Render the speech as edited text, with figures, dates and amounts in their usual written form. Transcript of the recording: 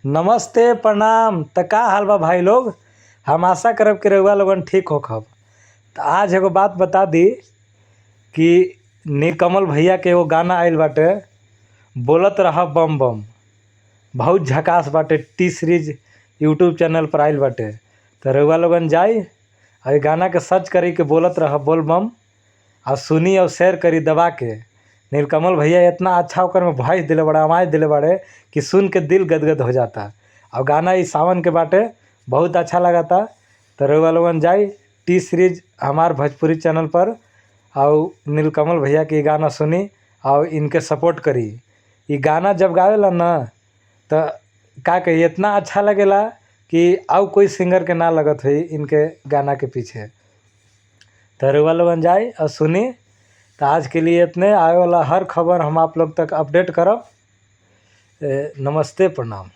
नमस्ते प्रणाम। त का हाल बा भाई लोग। हम आशा करब कि रउआ लोगन ठीक होखब। तो आज एगो बात बता दी कि नीलकमल भैया के एगो गाना आइल बाटे, बोलत रह बम बम। बहुत झकास बाटे। टी सीरीज यूट्यूब चैनल पर आइल बाटे। तो रउआ लोगन जाई और गाना के सर्च करी कि बोलत रह बोल बम, और सुनी और शेयर करी दबा के। नीलकमल भैया इतना अच्छा ओकर में वॉइस दिले बड़ा, आवाज़ दिले बड़े कि सुन के दिल गदगद हो जाता। और गाना इस सावन के बाटे, बहुत अच्छा लगाता। तो रउआ लोगन जाई टी सीरीज हमार भोजपुरी चैनल पर, और नीलकमल भैया के गाना सुनी और इनके सपोर्ट करी। ये गाना जब गावेला ना तो का कही, इतना अच्छा लगेला कि और कोई सिंगर के ना लगत हुई इनके गाना के पीछे। तो रउआ लोगन जाई और सुनी। तो आज के लिए इतने, आए वाला हर खबर हम आप लोग तक अपडेट करब। नमस्ते प्रणाम।